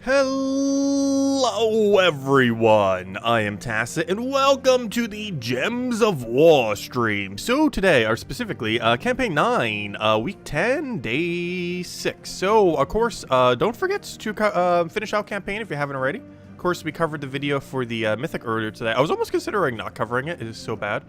Hello everyone, I am Tacit and welcome to the Gems of War stream. So today, or specifically, Campaign 9, Week 10, Day 6. So, of course, don't forget to finish out Campaign if you haven't already. Of course, we covered the video for the Mythic earlier today. I was almost considering not covering it, it is so bad.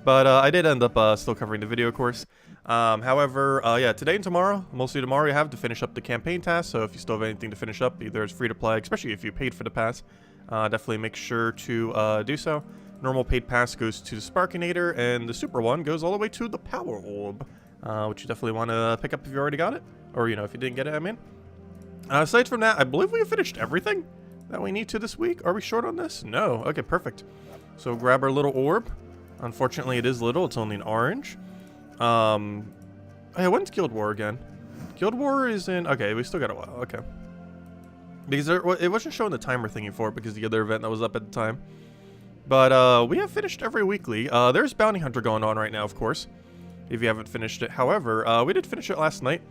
But I did end up still covering the video, of course. However, yeah, today and tomorrow, mostly tomorrow, you have to finish up the campaign task. So if you still have anything to finish up, either it's free to play, especially if you paid for the pass, definitely make sure to do so. Normal paid pass goes to the Sparkinator, and the super one goes all the way to the Power Orb, which you definitely want to pick up if you already got it, or you know, if you didn't get it, I mean. Aside from that, I believe we have finished everything that we need to this week. Are we short on this? No. Okay, perfect. So grab our little orb. Unfortunately, it is little. It's only an orange. Hey, when's Guild War again? Guild War is in... Okay, we still got a while. Okay. Because it wasn't showing the timer thingy for it because the other event that was up at the time. But, we have finished every weekly. There's Bounty Hunter going on right now, of course, if you haven't finished it. However, we did finish it last night.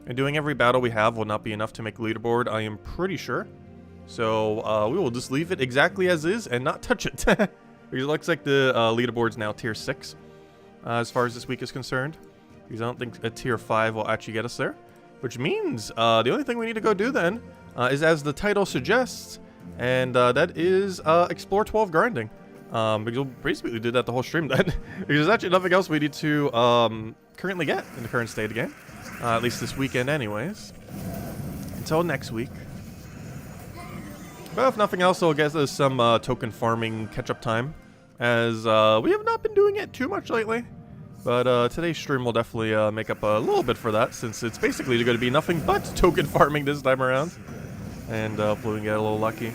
And doing every battle we have will not be enough to make leaderboard, I am pretty sure. So, we will just leave it exactly as is and not touch it. Because it looks like the leaderboard's now tier 6. As far as this week is concerned, because I don't think a tier 5 will actually get us there, which means the only thing we need to go do then is as the title suggests, and that is explore 12 grinding, because we'll basically do that the whole stream then, because there's actually nothing else we need to currently get in the current state of the game, at least this weekend anyways, until next week. But if nothing else, it'll get us some token farming catch-up time, as we have not been doing it too much lately. But today's stream will definitely make up a little bit for that, since it's basically going to be nothing but token farming this time around. And hopefully we can get a little lucky.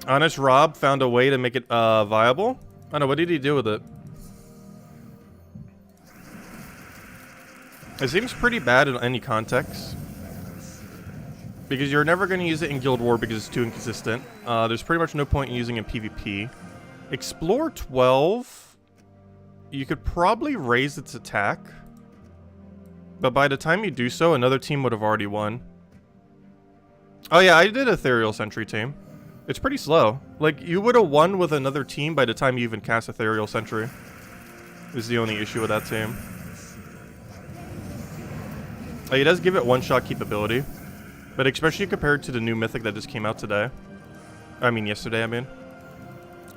Honest Rob found a way to make it viable. I don't know, what did he do with it? It seems pretty bad in any context, because you're never going to use it in Guild War because it's too inconsistent. There's pretty much no point in using it in PvP. Explore 12, you could probably raise its attack, but by the time you do so, another team would have already won. Oh yeah, I did Ethereal Sentry team. It's pretty slow. Like, you would have won with another team by the time you even cast Ethereal Sentry. This is the only issue with that team. He does give it one-shot capability, but especially compared to the new Mythic that just came out today. I mean, yesterday, I mean.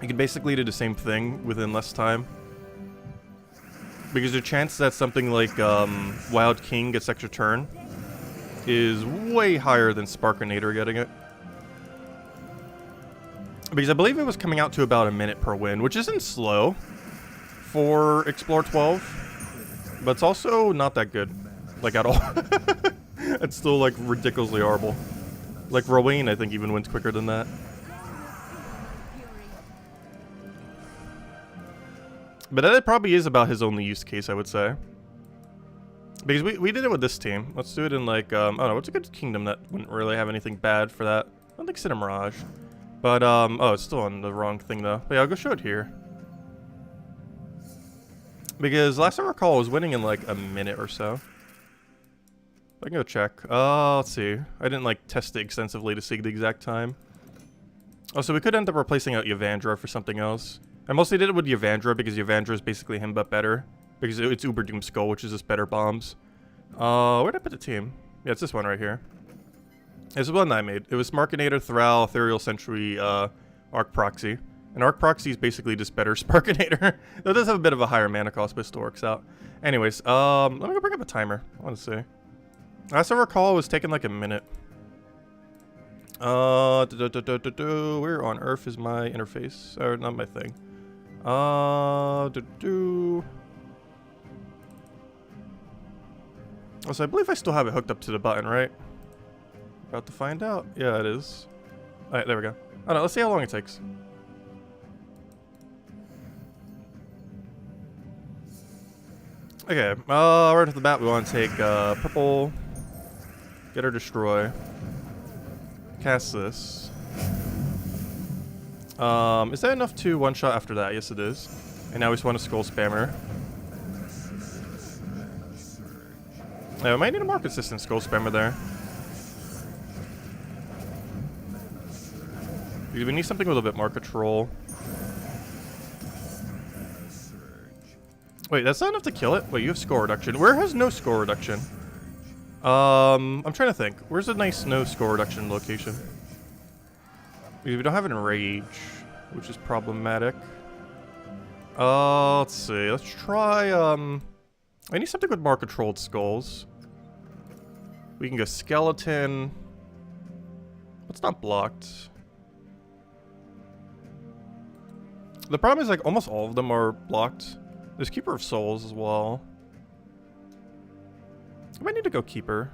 You can basically do the same thing within less time. Because the chance that something like Wild King gets extra turn is way higher than Sparkinator getting it. Because I believe it was coming out to about a minute per win, which isn't slow for Explore 12. But it's also not that good. Like, at all. It's still, like, ridiculously horrible. Like, Rowan, I think, even wins quicker than that. But that probably is about his only use case, I would say. Because we did it with this team. Let's do it in, like, I don't know, what's a good kingdom that wouldn't really have anything bad for that? I don't think Cinna Mirage. But, oh, it's still on the wrong thing, though. But yeah, I'll go show it here. Because last time I recall, I was winning in, like, a minute or so. I can go check. Let's see. I didn't, like, test it extensively to see the exact time. Oh, so we could end up replacing out Yavandra for something else. I mostly did it with Yavandra because Yavandra is basically him but better. Because it's Uber Doom Skull, which is just better bombs. Where did I put the team? Yeah, it's this one right here. It's the one that I made. It was Sparkinator, Thrall, Ethereal Sentry, Arc Proxy. And Arc Proxy is basically just better Sparkinator. That does have a bit of a higher mana cost, but it still works out. Anyways, let me go bring up a timer. I want to see. Last I recall, it was taking like a minute. Where on earth is my interface? Or not my thing. So I believe I still have it hooked up to the button, right? About to find out. Yeah, it is. Alright, there we go. I don't know, let's see how long it takes. Okay, right off the bat, we want to take purple, get her destroy, cast this. Is that enough to one-shot after that? Yes, it is. And now we just want a Skull Spammer. Yeah, we might need a more consistent skull spammer there. We need something with a bit more control. Wait, that's not enough to kill it? Wait, you have score reduction. Where has no score reduction? I'm trying to think. Where's a nice no score reduction location? We don't have an enrage, which is problematic. Let's see. Let's try, I need something with more controlled skulls. We can go skeleton. What's not blocked? The problem is, like, almost all of them are blocked. There's Keeper of Souls as well. I might need to go Keeper.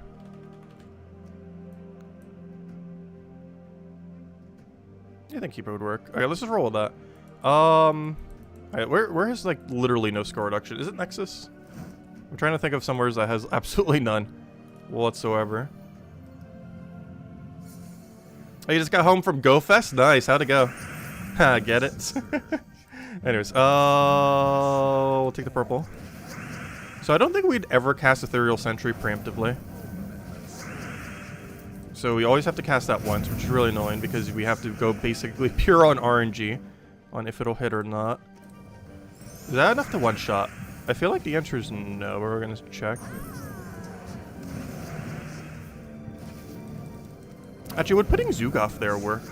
I think Keeper would work. Okay, let's just roll with that. Alright, where has, like, literally no score reduction? Is it Nexus? I'm trying to think of somewhere that has absolutely none whatsoever. Oh, you just got home from GoFest? Nice, how'd it go? Ha, get it? Anyways, we'll take the purple. So I don't think we'd ever cast Ethereal Sentry preemptively. So we always have to cast that once, which is really annoying because we have to go basically pure on RNG on if it'll hit or not. Is that enough to one-shot? I feel like the answer is no, but we're gonna check. Actually, would putting Zugoff there work?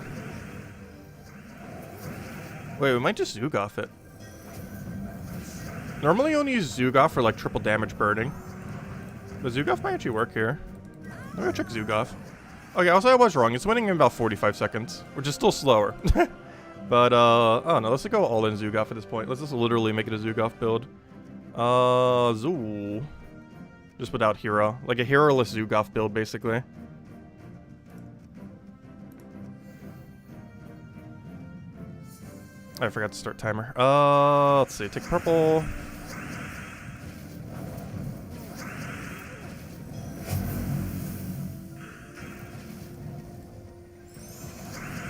Wait, we might just Zugoff it. Normally you only use Zugoff for like triple damage burning. But Zugoff might actually work here. I'm gonna check Zugoff. Okay, also I was wrong. It's winning in about 45 seconds, which is still slower. But, oh no, let's go all in Zugoff at this point. Let's just literally make it a Zugoff build. Zoo. Just without hero. Like a hero-less Zugoff build, basically. I forgot to start timer. Let's see. Take purple.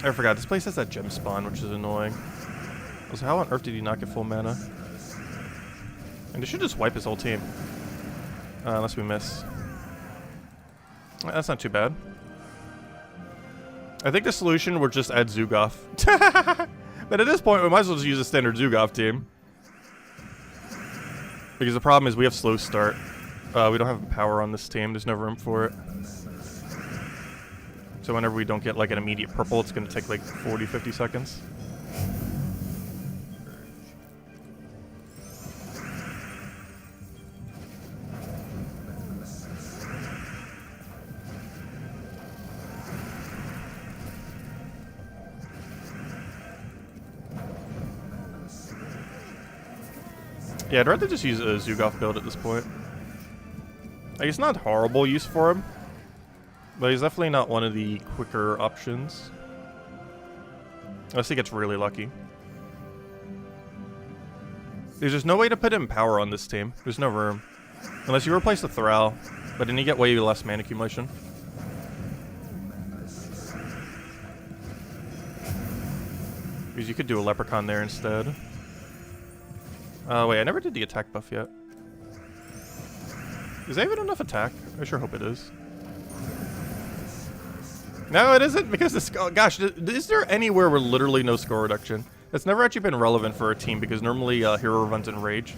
I forgot. This place has that gem spawn, which is annoying. Also, how on earth did he not get full mana? And they should just wipe his whole team. Unless we miss. That's not too bad. I think the solution would just add Zugoff. But at this point, we might as well just use a standard Zugoff team. Because the problem is we have slow start. We don't have power on this team. There's no room for it. So whenever we don't get like an immediate purple, it's going to take like 40, 50 seconds. Yeah, I'd rather just use a Zugoff build at this point. Like, it's not horrible use for him, but he's definitely not one of the quicker options. Unless he gets really lucky. There's just no way to put in power on this team. There's no room. Unless you replace the Thrall, but then you get way less mana accumulation. Because you could do a Leprechaun there instead. Wait, I never did the attack buff yet. Is that even enough attack? I sure hope it is. No, it isn't, because this... Oh, gosh, is there anywhere where literally no score reduction? That's never actually been relevant for a team, because normally hero runs in Rage.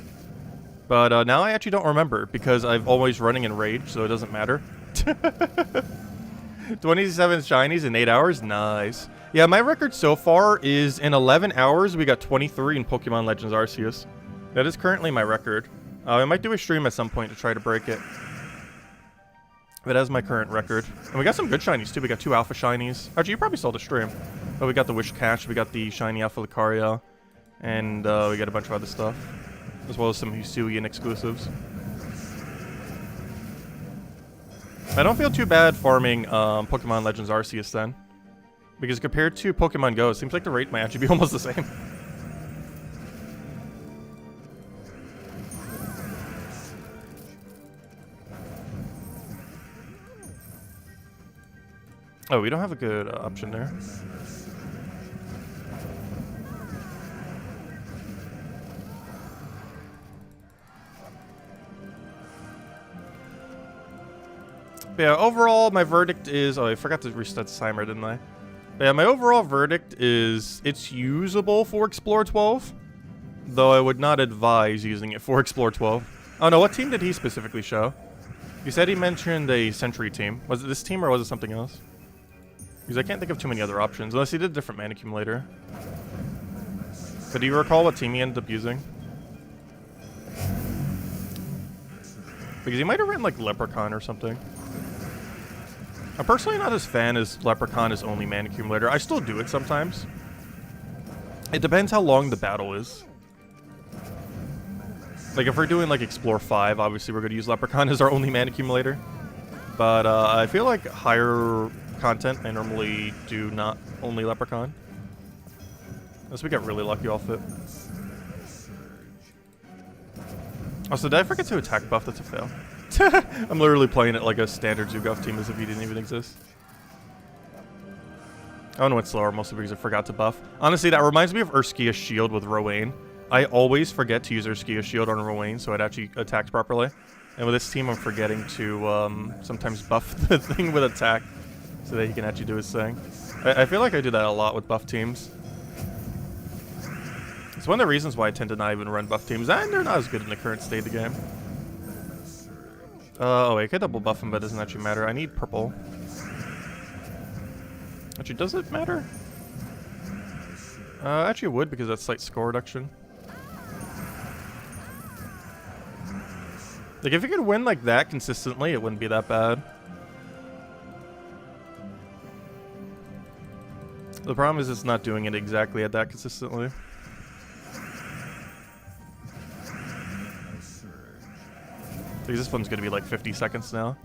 But now I actually don't remember, because I'm always running in Rage, so it doesn't matter. 27 shinies in 8 hours? Nice. Yeah, my record so far is in 11 hours, we got 23 in Pokemon Legends Arceus. That is currently my record. I might do a stream at some point to try to break it. But that's my current record. And we got some good shinies too. We got 2 alpha shinies. Actually, you probably saw the stream. But we got the Wish Cache, we got the shiny alpha Lucario, and we got a bunch of other stuff. As well as some Hisuian exclusives. I don't feel too bad farming Pokemon Legends Arceus then. Because compared to Pokemon Go, it seems like the rate might actually be almost the same. Oh, we don't have a good option there. But yeah, overall, my verdict is... Oh, I forgot to restart the timer, didn't I? But yeah, my overall verdict is it's usable for Explore 12. Though I would not advise using it for Explore 12. Oh no, what team did he specifically show? You said he mentioned a Sentry team. Was it this team or was it something else? Because I can't think of too many other options, unless he did a different mana accumulator. But do you recall what team he ended up using? Because he might have written like Leprechaun or something. I'm personally not as fan as Leprechaun as only mana accumulator. I still do it sometimes. It depends how long the battle is. Like if we're doing like Explore 5, obviously we're going to use Leprechaun as our only mana accumulator. But I feel like higher content, I normally do not only Leprechaun. Unless we get really lucky off it. Also, did I forget to attack buff? That's a fail. I'm literally playing it like a standard Zugaf team as if he didn't even exist. I went slower, mostly because I forgot to buff. Honestly, that reminds me of Urskia's Shield with Rowan. I always forget to use Urskia's Shield on Rowan so it actually attacks properly. And with this team, I'm forgetting to sometimes buff the thing with attack so that he can actually do his thing. I feel like I do that a lot with buff teams. It's one of the reasons why I tend to not even run buff teams, and they're not as good in the current state of the game. Oh wait, I could double buff him, but it doesn't actually matter. I need purple. Actually, does it matter? Actually it would, because that's slight score reduction. Like, if you could win like that consistently, it wouldn't be that bad. The problem is it's not doing it exactly at that consistently. Because this one's going to be like 50 seconds now.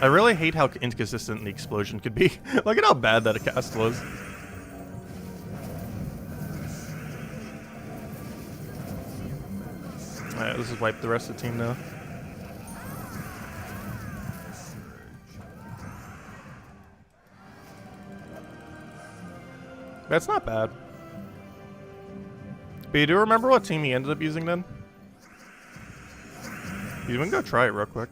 I really hate how inconsistent the explosion could be. Look at how bad that a cast was. Alright, let's just wipe the rest of the team now. That's not bad. But you do remember what team he ended up using then? You can go try it real quick.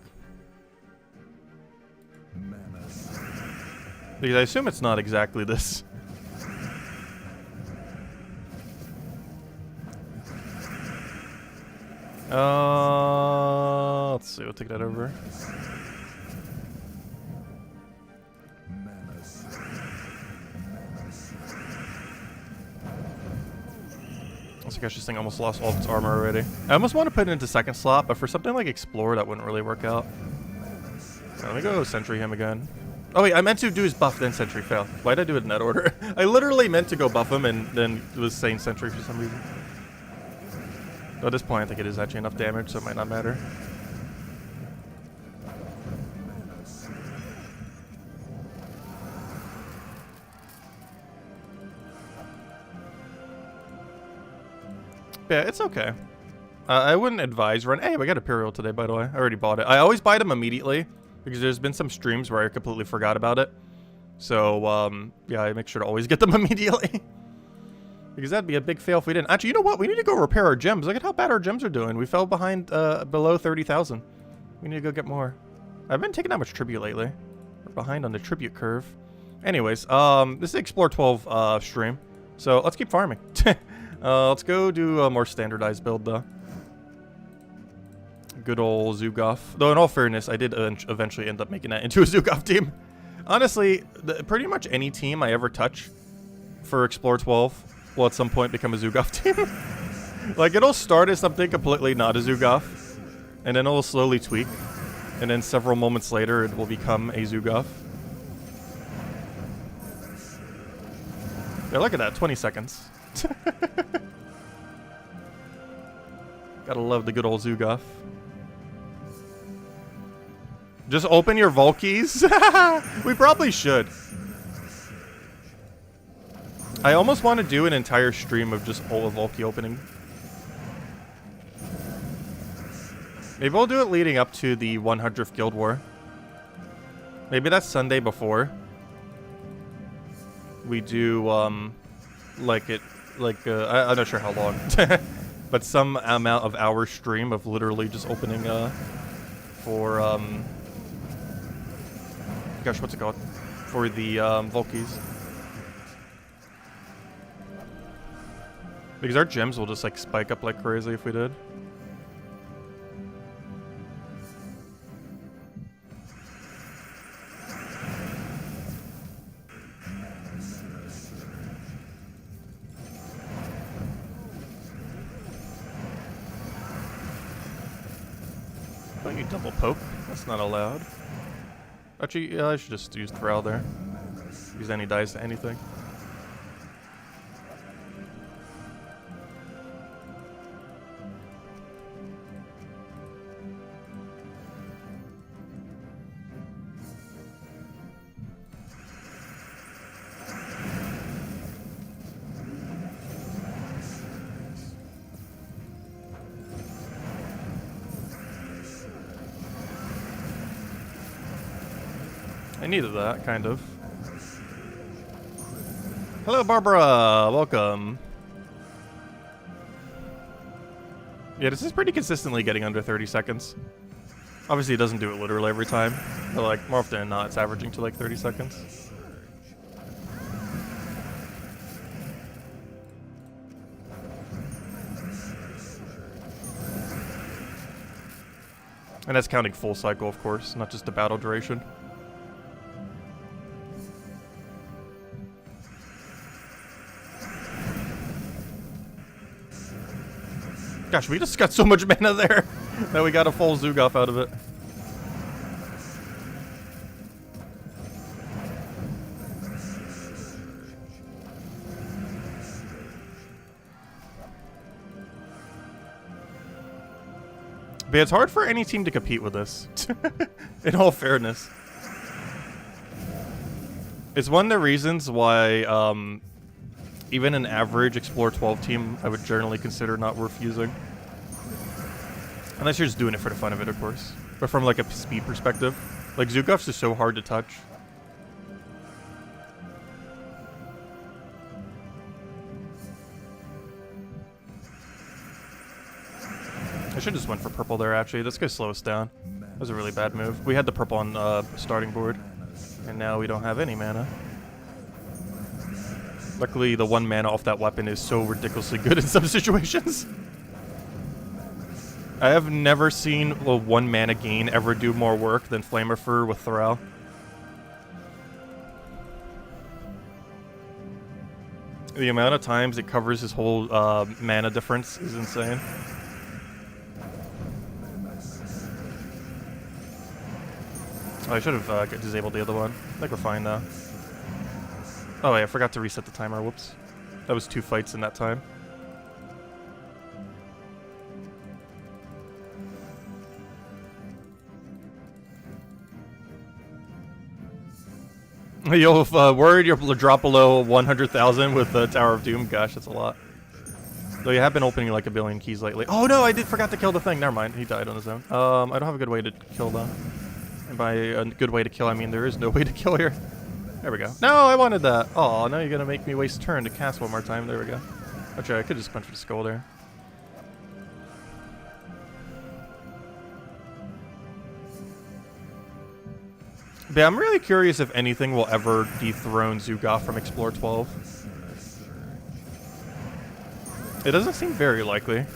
Because I assume it's not exactly this. Let's see, we'll take that over. I guess this thing almost lost all of its armor already. I almost want to put it into second slot, but for something like Explore, that wouldn't really work out. Right, let me go Sentry him again. Oh wait, I meant to do his buff, then Sentry fail. Why'd I do it in that order? I literally meant to go buff him and then was saying Sentry for some reason. Though at this point, I think it is actually enough damage, so it might not matter. Yeah, it's okay. I wouldn't advise run. Hey, we got Imperial today, by the way. I already bought it. I always buy them immediately because there's been some streams where I completely forgot about it. So, yeah, I make sure to always get them immediately. Because that'd be a big fail if we didn't. Actually, you know what? We need to go repair our gems. Look at how bad our gems are doing. We fell behind below 30,000. We need to go get more. I've been taking that much tribute lately. We're behind on the tribute curve. Anyways, this is Explore 12 stream. So let's keep farming. Let's go do a more standardized build, though. Good old Zugaf. Though, in all fairness, I did eventually end up making that into a Zugaf team. Honestly, pretty much any team I ever touch for Explore 12 will at some point become a Zugaf team. Like, it'll start as something completely not a Zugaf, and then it'll slowly tweak, and then several moments later, it will become a Zugaf. Yeah, look at that, 20 seconds. Gotta love the good old Zugaf. Just open your Volkies? We probably should. I almost want to do an entire stream of just all of Volky opening. Maybe we'll do it leading up to the 100th Guild War. Maybe that's Sunday before. we do I'm not sure how long, but some amount of hour stream of literally just opening for gosh, what's it called? For the Volkies. Because our gems will just like spike up like crazy if we did. Don't you double poke? That's not allowed. Actually, I should just use Thrall there. Use any dice to anything. I needed that, kind of. Hello, Barbara! Welcome. Yeah, this is pretty consistently getting under 30 seconds. Obviously, it doesn't do it literally every time, but like, more often than not, it's averaging to like 30 seconds. And that's counting full cycle, of course, not just the battle duration. Gosh, we just got so much mana there that we got a full Zugaf out of it. But it's hard for any team to compete with this, in all fairness. It's one of the reasons why even an average Explore 12 team I would generally consider not worth using. Unless you're just doing it for the fun of it, of course. But from like a speed perspective, like Zugaf's is so hard to touch. I should just went for purple there, actually. That's gonna slow us down. That was a really bad move. We had the purple on starting board, and now we don't have any mana. Luckily, the 1 mana off that weapon is so ridiculously good in some situations. I have never seen a 1 mana gain ever do more work than Flammarifer with Thrall. The amount of times it covers his whole mana difference is insane. Oh, I should have disabled the other one. I think we're fine now. Oh wait, I forgot to reset the timer, whoops. That was 2 fights in that time. You'll worried you'll drop below 100,000 with the Tower of Doom? Gosh, that's a lot. Though you have been opening like a billion keys lately. Oh no, I forgot to kill the thing. Never mind, he died on his own. I don't have a good way to kill though. And by a good way to kill, I mean there is no way to kill here. There we go. No, I wanted that. Oh, now you're gonna make me waste turn to cast one more time. There we go. Actually, I could just punch for the skull there. But yeah, I'm really curious if anything will ever dethrone Zugaf from Explore 12. It doesn't seem very likely.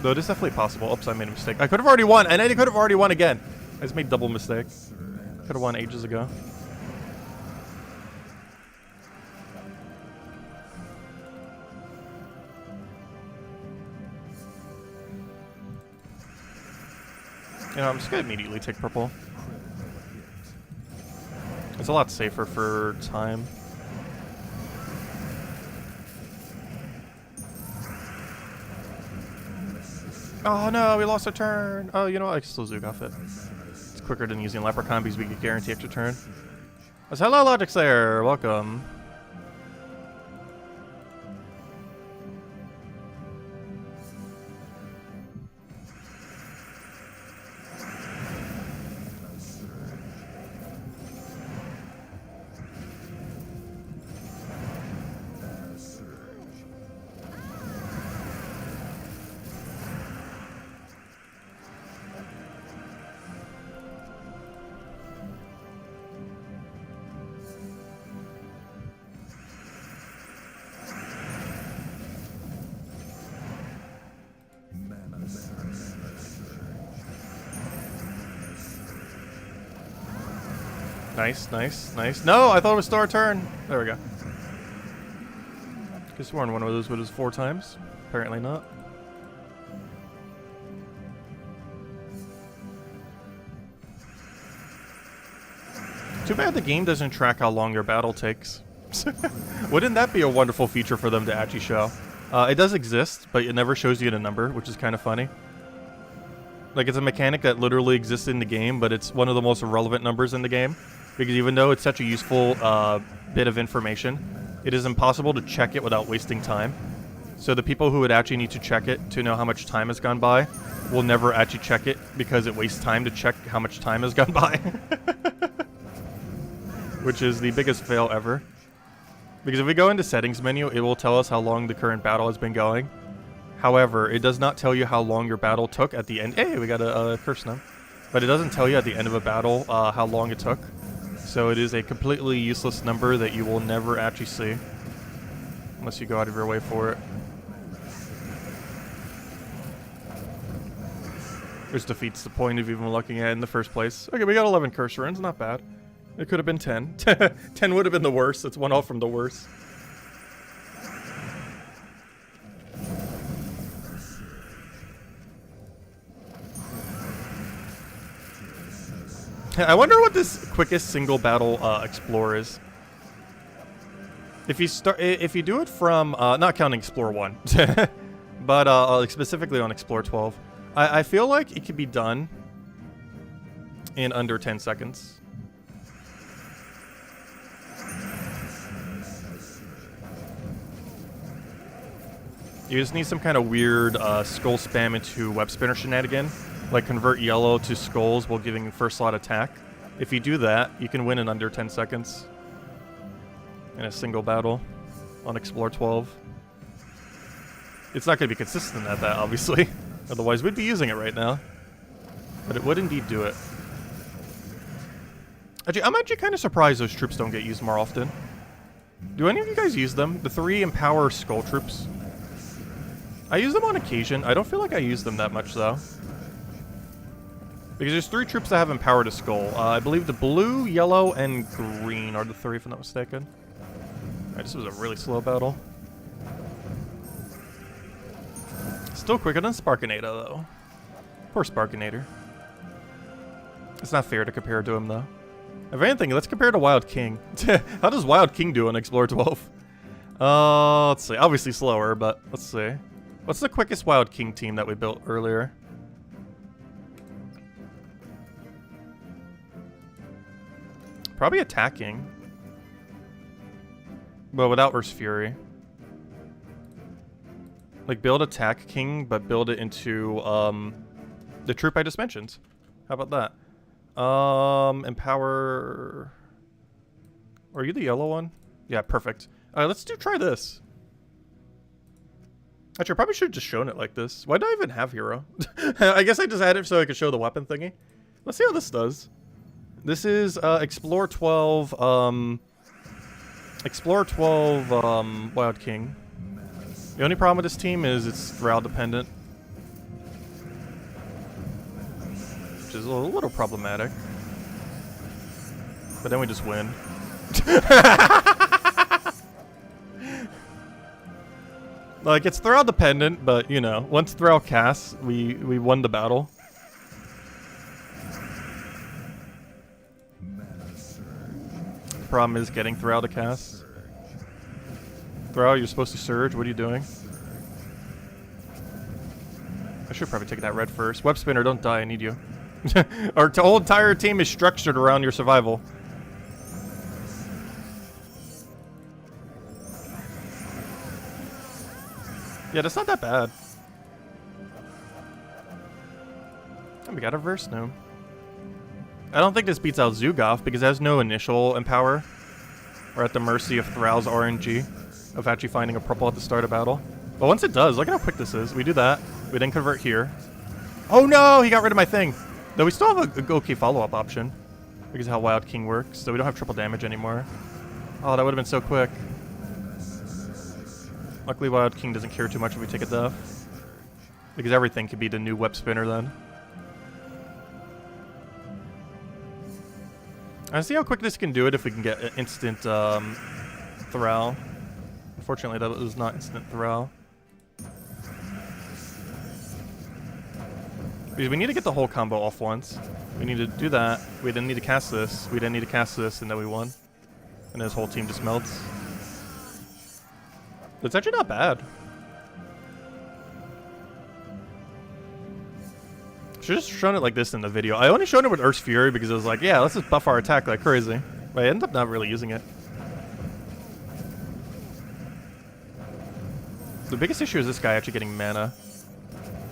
Though it is definitely possible. Oops, I made a mistake. I could have already won, and I could have already won again. I just made double mistake. Could have won ages ago. You know, I'm just gonna immediately take purple. It's a lot safer for time. Oh no, we lost a turn. Oh, you know what? I can still Zugaf it. It's quicker than using Leprechaun because we can guarantee extra turn. Hello, Logic Slayer. Welcome. Nice, nice, nice. No, I thought it was star turn. There we go. Could have sworn one of those was 4 times. Apparently not. Too bad the game doesn't track how long your battle takes. Wouldn't that be a wonderful feature for them to actually show? It does exist, but it never shows you the number, which is kind of funny. Like, it's a mechanic that literally exists in the game, but it's one of the most irrelevant numbers in the game. Because even though it's such a useful bit of information, it is impossible to check it without wasting time. So the people who would actually need to check it to know how much time has gone by will never actually check it because it wastes time to check how much time has gone by. Which is the biggest fail ever. Because if we go into settings menu, it will tell us how long the current battle has been going. However, it does not tell you how long your battle took at the end. Hey, we got a curse now. But it doesn't tell you at the end of a battle how long it took. So it is a completely useless number that you will never actually see. Unless you go out of your way for it. Which defeats the point of even looking at it in the first place. Okay, we got 11 curse runes, not bad. It could have been 10. 10 would have been the worst. It's one off from the worst. I wonder what this quickest single battle explore is. If you do it from not counting Explore 1, but specifically on Explore 12, I feel like it could be done in under 10 seconds. You just need some kind of weird skull spam into web spinner shenanigan. Like convert yellow to skulls while giving first slot attack. If you do that, you can win in under 10 seconds. In a single battle on Explore 12. It's not going to be consistent at that, obviously. Otherwise, we'd be using it right now. But it would indeed do it. Actually, I'm actually kind of surprised those troops don't get used more often. Do any of you guys use them? The 3 Empower Skull troops? I use them on occasion. I don't feel like I use them that much, though. Because there's 3 troops that have Empowered a Skull. I believe the blue, yellow, and green are the 3, if I'm not mistaken. Alright, this was a really slow battle. Still quicker than Sparkinator, though. Poor Sparkinator. It's not fair to compare to him, though. If anything, let's compare to Wild King. How does Wild King do on Explorer 12? Let's see. Obviously slower, but let's see. What's the quickest Wild King team that we built earlier? Probably attacking. But without Earth's Fury. Like, build Attack King, but build it into, the troop I just mentioned. How about that? Empower... Are you the yellow one? Yeah, perfect. Let's try this. Actually, I probably should have just shown it like this. Why do I even have hero? I guess I just had it so I could show the weapon thingy. Let's see how this does. This is Explore 12, Wild King. The only problem with this team is it's Thrall dependent. Which is a little problematic. But then we just win. Like, it's Thrall dependent, but, you know, once Thrall casts, we won the battle. The problem is getting Thrall to cast. Thrall, you're supposed to surge. What are you doing? I should probably take that red first. Web spinner, don't die. I need you. Our whole entire team is structured around your survival. Yeah, that's not that bad. And we got a verse now. I don't think this beats out Zugoff because it has no initial empower. We're at the mercy of Thrall's RNG of actually finding a purple at the start of battle. But once it does, look at how quick this is. We do that. We then convert here. Oh no, he got rid of my thing. Though we still have a okay follow-up option because of how Wild King works. So we don't have triple damage anymore. Oh, that would have been so quick. Luckily, Wild King doesn't care too much if we take a death. Because everything could be the new web spinner then. I see how quick this can do it if we can get an instant Thrall. Unfortunately, that was not instant Thrall. Because we need to get the whole combo off once. We need to do that. We then need to cast this. We then need to cast this, and then we won. And his whole team just melts. It's actually not bad. Should have just shown it like this in the video. I only showed it with Earth's Fury because it was like, yeah, let's just buff our attack like crazy. But I ended up not really using it. The biggest issue is this guy actually getting mana.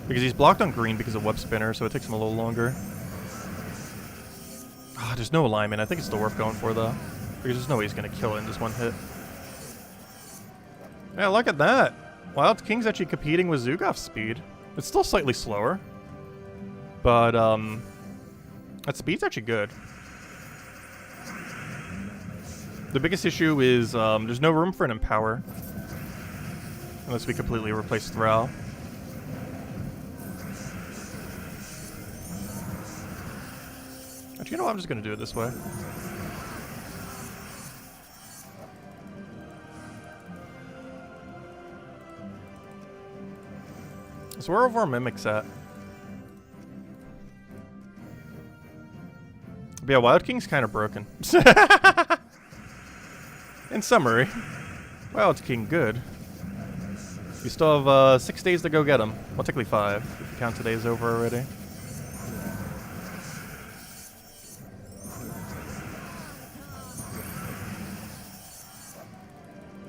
Because he's blocked on green because of Web Spinner, so it takes him a little longer. Ah, there's no alignment. I think it's still worth going for, though. Because there's no way he's going to kill it in just one hit. Yeah, look at that. Wild King's actually competing with Zugaf's speed. It's still slightly slower. But, that speed's actually good. The biggest issue is, there's no room for an Empower. Unless we completely replace Thrall. Actually, you know what? I'm just going to do it this way. So where are our mimics at? But yeah, Wild King's kind of broken. In summary, Wild King good. You still have 6 days to go get him. Well, technically 5, if you count today's over already.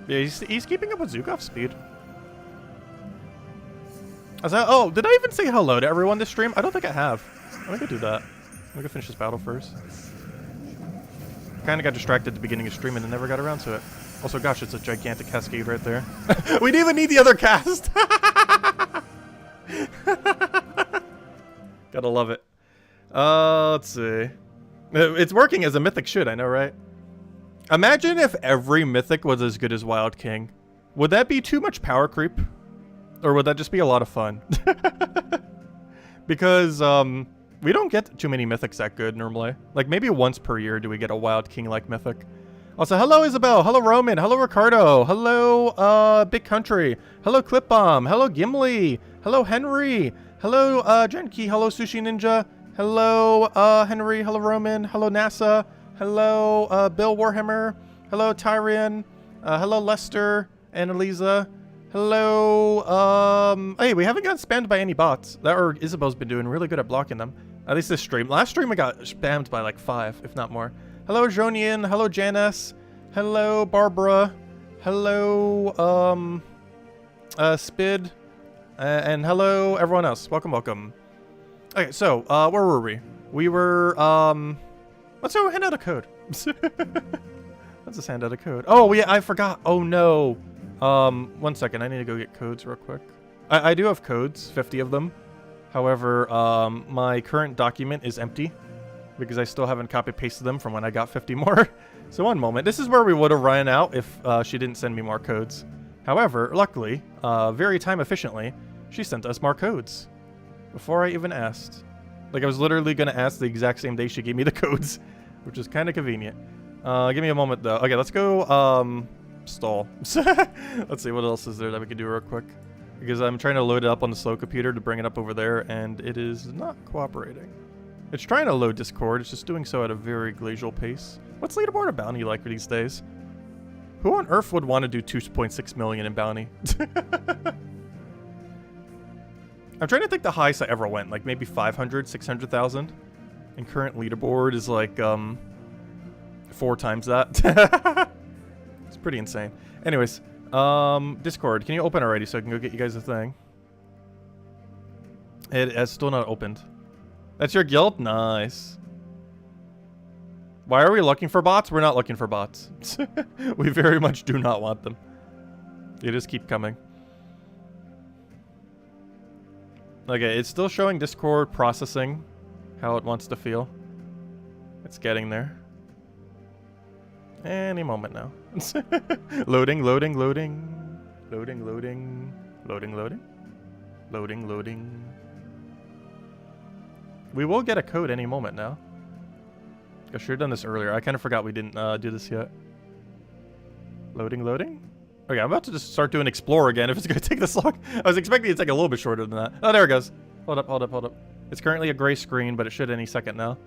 Yeah, he's keeping up with Zugaf's speed. Oh, did I even say hello to everyone this stream? I don't think I have. I'm gonna go do that. I'm gonna go finish this battle first. Kinda got distracted at the beginning of stream and then never got around to it. Also, gosh, it's a gigantic cascade right there. We didn't even need the other cast! Gotta love it. Let's see. It's working as a Mythic should, I know, right? Imagine if every Mythic was as good as Wild King. Would that be too much power creep? Or would that just be a lot of fun? Because, we don't get too many Mythics that good normally. Like, maybe once per year do we get a Wild King-like Mythic. Also, hello Isabel, hello Roman, hello Ricardo, hello Big Country, hello Clipbomb, hello Gimli, hello Henry, hello Genki, hello Sushi Ninja, hello Henry, hello Roman, hello NASA, hello Bill Warhammer, hello Tyrion, hello Lester, Annalisa, hello, hey, we haven't gotten spammed by any bots. Or Isabel's been doing really good at blocking them. At least this stream. Last stream we got spammed by like 5, if not more. Hello Jonian, hello Janice, hello Barbara, hello Spid, and hello everyone else. Welcome, welcome. Okay, so where were we? We were let's go hand out a code. Let's just hand out a code. Oh yeah, I forgot. Oh no. 1 second, I need to go get codes real quick. I do have codes, 50 of them. However, my current document is empty. Because I still haven't copy-pasted them from when I got 50 more. So 1 moment. This is where we would have run out if she didn't send me more codes. However, luckily, very time efficiently, she sent us more codes. Before I even asked. Like, I was literally going to ask the exact same day she gave me the codes. Which is kind of convenient. Give me a moment, though. Okay, let's go, stall. Let's see, what else is there that we can do real quick. Because I'm trying to load it up on the slow computer to bring it up over there, and it is not cooperating. It's trying to load Discord, it's just doing so at a very glacial pace. What's leaderboard of bounty like for these days? Who on earth would want to do 2.6 million in bounty? I'm trying to think the highest I ever went, like maybe 500, 600,000. And current leaderboard is like, 4 times that. It's pretty insane. Anyways, Discord, can you open already so I can go get you guys a thing? It has still not opened. That's your guild? Nice. Why are we looking for bots? We're not looking for bots. We very much do not want them. They just keep coming. Okay, it's still showing Discord processing how it wants to feel. It's getting there. Any moment now. Loading, loading, loading. Loading, loading. Loading, loading. Loading, loading. We will get a code any moment now. I should have done this earlier. I kind of forgot we didn't do this yet. Loading, loading. Okay, I'm about to just start doing Explore again if it's going to take this long. I was expecting it to take a little bit shorter than that. Oh, there it goes. Hold up, hold up, hold up. It's currently a gray screen, but it should any second now.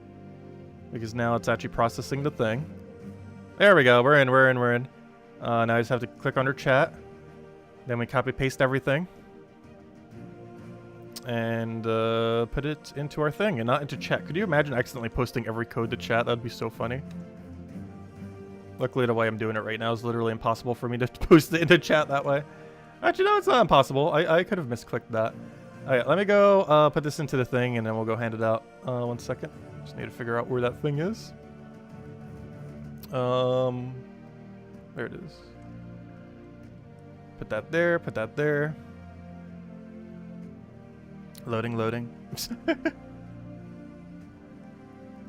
Because now it's actually processing the thing. There we go. We're in, we're in, we're in. Now I just have to click under chat. Then we copy paste everything. And put it into our thing and not into chat. Could you imagine accidentally posting every code to chat? That'd be so funny. Luckily, the way I'm doing it right now is literally impossible for me to post it into chat that way. Actually, no, it's not impossible. I could have misclicked that. Alright, let me go put this into the thing and then we'll go hand it out. 1 second. Just need to figure out where that thing is. There it is. Put that there, put that there. Loading, loading. It's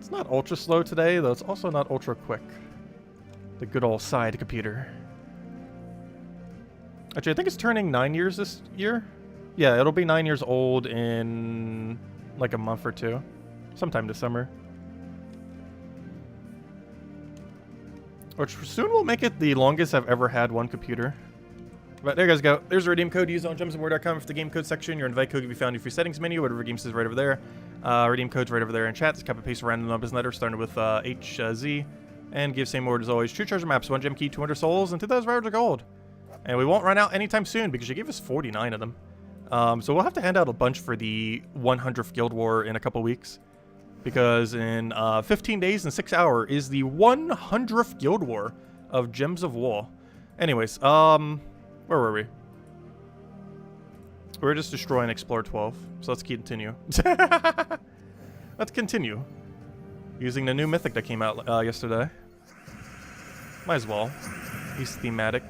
not ultra slow today, though it's also not ultra quick. The good old side computer. Actually, I think it's turning 9 years this year. Yeah, it'll be 9 years old in like a month or two. Sometime this summer. Which soon will make it the longest I've ever had one computer. But there you guys go. There's a redeem code used on gemsofwar.com for the game code section. Your invite code can be found in your free settings menu. Whatever game says right over there. Redeem code's right over there in chat. Just copy paste a random numbers letter starting with HZ. And give same word as always. True treasure maps, 1 gem key, 200 souls, and 2,000 rounds of gold. And we won't run out anytime soon because you gave us 49 of them. So we'll have to hand out a bunch for the 100th Guild War in a couple weeks. Because in 15 days and 6 hours is the 100th Guild War of Gems of War. Anyways, where were we? We're just destroying Explorer 12. So let's continue. Let's continue. Using the new Mythic that came out yesterday. Might as well. He's thematic.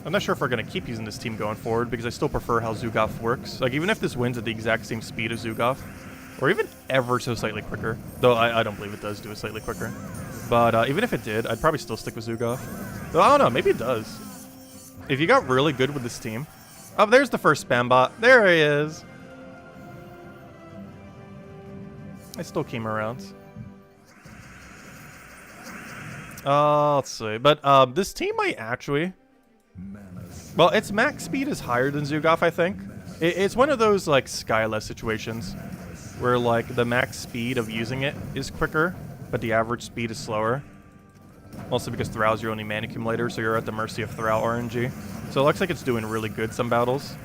I'm not sure if we're going to keep using this team going forward because I still prefer how Zugaf works. Like, even if this wins at the exact same speed as Zugaf, or even ever so slightly quicker, though I don't believe it does do it slightly quicker. But even if it did, I'd probably still stick with Zugaf. Though I don't know, maybe it does. If you got really good with this team. Oh, there's the first spam bot. There he is. I still came around. Let's see. But this team might actually... Well, its max speed is higher than Zugaf, I think. It's one of those, like, Skyla situations where, like, the max speed of using it is quicker, but the average speed is slower. Mostly because Thrall's your only mana accumulator, so you're at the mercy of Thrall RNG. So it looks like it's doing really good some battles.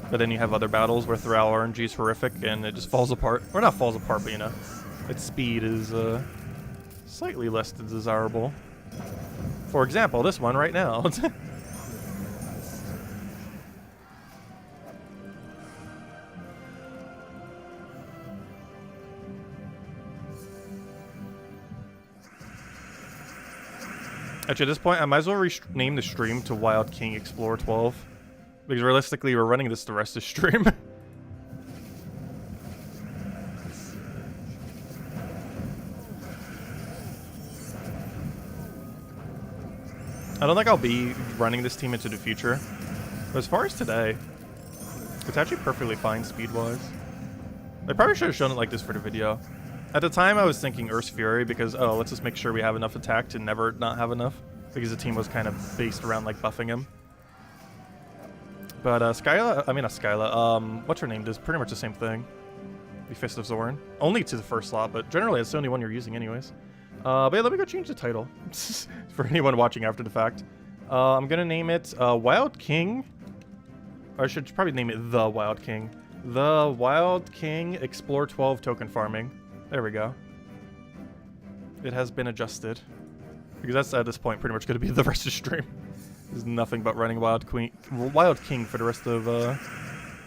But then you have other battles where Thrall RNG is horrific and it just falls apart. Or not falls apart, but you know, its speed is slightly less than desirable. For example, this one right now. Actually, at this point, I might as well rename the stream to Wild King Explorer 12. Because realistically, we're running this the rest of the stream. I don't think I'll be running this team into the future. But as far as today, it's actually perfectly fine speed-wise. I probably should have shown it like this for the video. At the time, I was thinking Earth's Fury because, oh, let's just make sure we have enough attack to never not have enough. Because the team was kind of based around, like, buffing him. But, Skyla, I mean, not Skyla, what's her name does pretty much the same thing. The Fist of Zoran. Only to the first slot, but generally it's the only one you're using anyways. But yeah, let me go change the title. For anyone watching after the fact. I'm gonna name it, Wild King. Or I should probably name it The Wild King. The Wild King Explore 12 token farming. There we go. It has been adjusted. Because that's, at this point, pretty much going to be the rest of the stream. There's nothing but running Wild King for the rest of the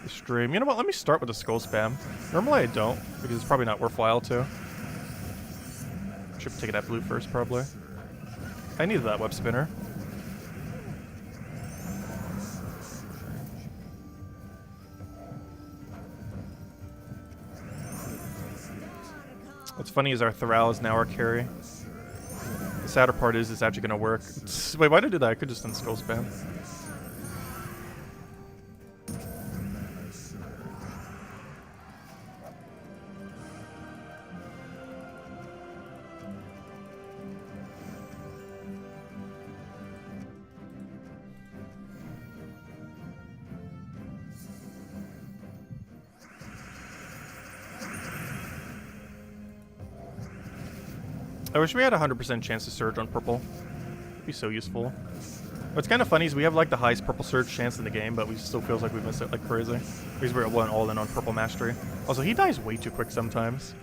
stream. You know what? Let me start with the skull spam. Normally I don't, because it's probably not worthwhile to. Should take that blue first, probably. I needed that web spinner. What's funny is our Thrall is now our carry. The sadder part is it's actually going to work. Wait, why did I do that? I could just done skull spam. I wish we had a 100% chance to surge on purple. It'd be so useful. What's kind of funny is we have like the highest purple surge chance in the game, but we still feels like we miss it like crazy. Because we're all in on purple mastery. Also, he dies way too quick sometimes.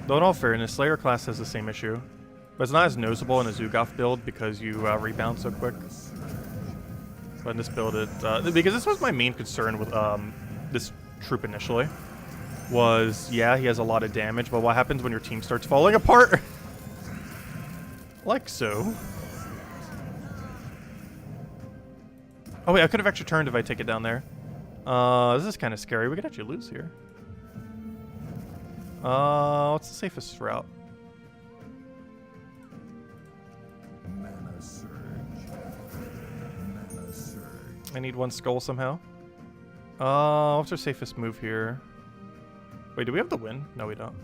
Though in all fairness, Slayer class has the same issue. But it's not as noticeable in a Zugaf build because you rebound so quick. But in this build, because this was my main concern with this troop initially. Was, yeah, he has a lot of damage, but what happens when your team starts falling apart? Like so. Oh wait, I could have extra turned if I take it down there. This is kind of scary. We could actually lose here. What's the safest route? Mana surge. Mana surge. I need one skull somehow. What's our safest move here? Wait, do we have the win? No, we don't.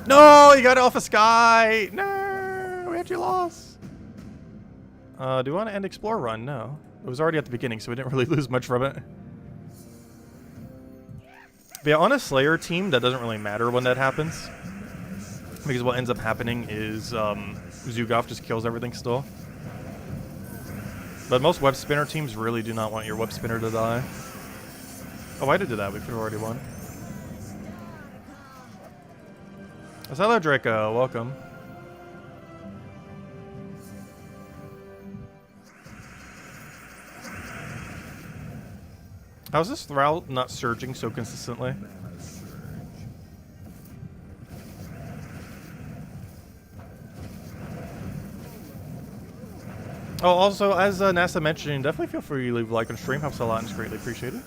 No, you got it off a sky. No, we actually lost. Do we want to end explore run? No. It was already at the beginning, so we didn't really lose much from it. But yeah, on a Slayer team, that doesn't really matter when that happens. Because what ends up happening is Zugaf just kills everything still. But most web spinner teams really do not want your web spinner to die. Oh, why did do that? We could have already won. Hello, Draco. Welcome. How's this route not surging so consistently? Oh, also, as NASA mentioned, definitely feel free to leave a like on stream. Helps a lot and is greatly appreciated.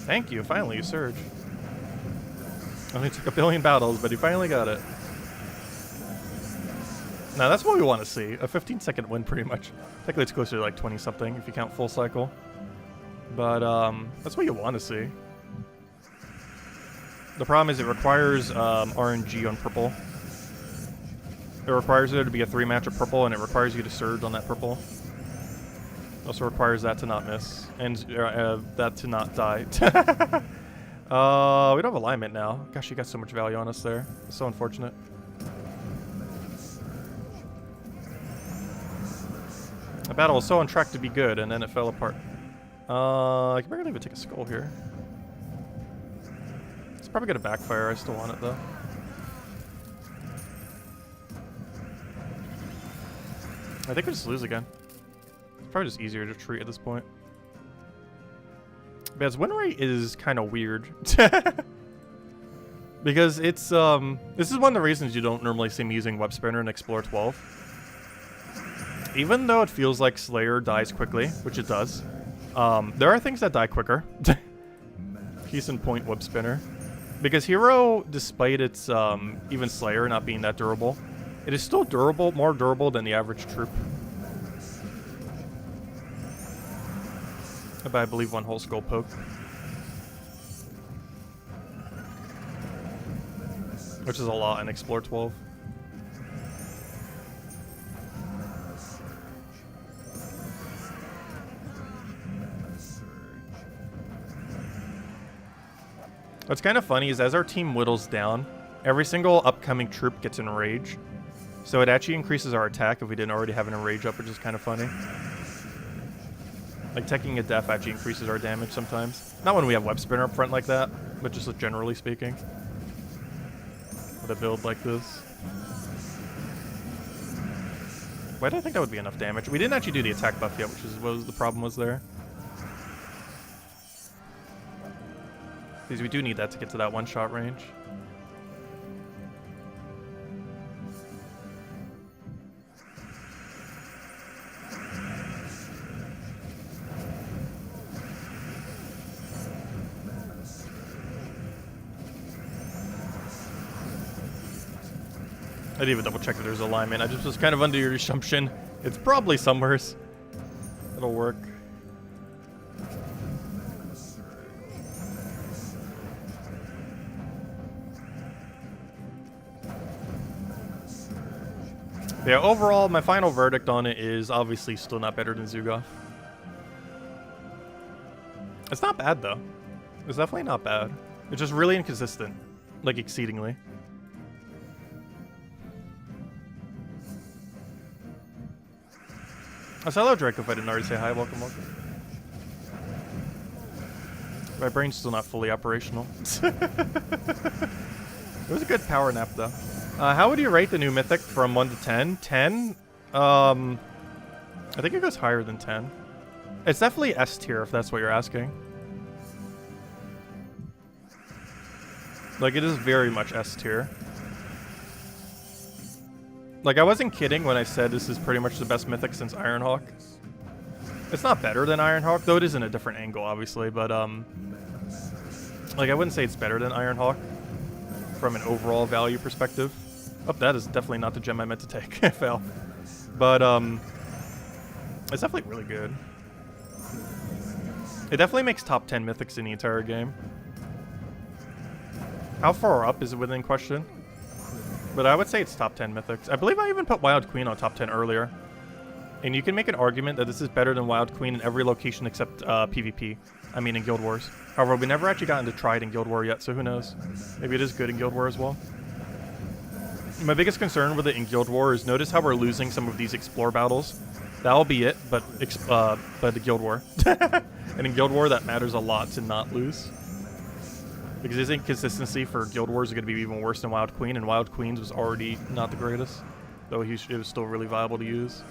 Thank you. Finally, you surge. Only took a billion battles, but he finally got it. Now, that's what we want to see. A 15-second win, pretty much. Technically, it's closer to like 20-something if you count full cycle. But, that's what you want to see. The problem is it requires RNG on purple. It requires there to be a 3-match of purple, and it requires you to surge on that purple. It also requires that to not miss, and that to not die. We don't have alignment now. Gosh, you got so much value on us there. It's so unfortunate. The battle was so on track to be good, and then it fell apart. I can barely even take a skull here. It's probably gonna backfire. I still want it though. I think we just lose again. It's probably just easier to treat at this point. But its win rate is kind of weird. Because it's, this is one of the reasons you don't normally see me using Web Spinner in Explore 12. Even though it feels like Slayer dies quickly, which it does, there are things that die quicker. Case in point, Web Spinner. Because Hero, despite its, even Slayer not being that durable, it is still durable, more durable than the average troop. But I believe one whole skull poke. Which is a lot in Explore 12. What's kind of funny is as our team whittles down, every single upcoming troop gets enraged. So it actually increases our attack if we didn't already have an enrage up, which is kind of funny. Like, taking a death actually increases our damage sometimes. Not when we have Web Spinner up front like that, but just like generally speaking. With a build like this. Why did I think that would be enough damage? We didn't actually do the attack buff yet, which is what the problem was there. Because we do need that to get to that one-shot range. I didn't even double check if there's alignment. I just was kind of under your assumption. It's probably somewheres. It'll work. Yeah, overall, my final verdict on it is obviously still not better than Zugov. It's not bad, though. It's definitely not bad. It's just really inconsistent. Like, exceedingly. I said hello, Draco, if I didn't already say hi. Welcome, welcome. My brain's still not fully operational. It was a good power nap, though. How would you rate the new Mythic from 1 to 10? 10? I think it goes higher than 10. It's definitely S tier, if that's what you're asking. Like, it is very much S tier. Like, I wasn't kidding when I said this is pretty much the best Mythic since Ironhawk. It's not better than Ironhawk, though it is in a different angle, obviously, but, like, I wouldn't say it's better than Ironhawk from an overall value perspective. Oh, that is definitely not the gem I meant to take. I fail. But, it's definitely really good. It definitely makes top 10 Mythics in the entire game. How far up is it within question? But I would say it's top 10 Mythics. I believe I even put Wild Queen on top 10 earlier. And you can make an argument that this is better than Wild Queen in every location except PvP. I mean, in Guild Wars. However, we never actually gotten to try it in Guild War yet, so who knows? Maybe it is good in Guild War as well. My biggest concern with it in Guild War is notice how we're losing some of these Explore battles. That'll be it, but the Guild War. And in Guild War, that matters a lot to not lose. Because his inconsistency for Guild Wars is going to be even worse than Wild Queen, and Wild Queen's was already not the greatest. Though it was still really viable to use.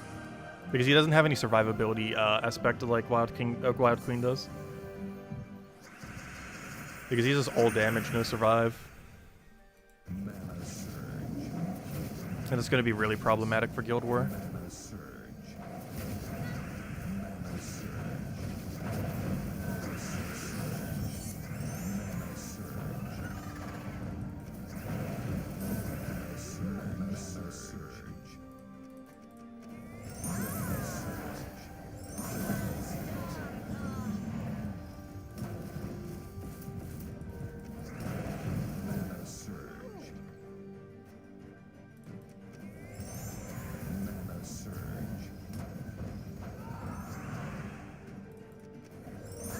Because he doesn't have any survivability aspect like Wild Queen does. Because he's just all damage, no survive. And it's going to be really problematic for Guild War.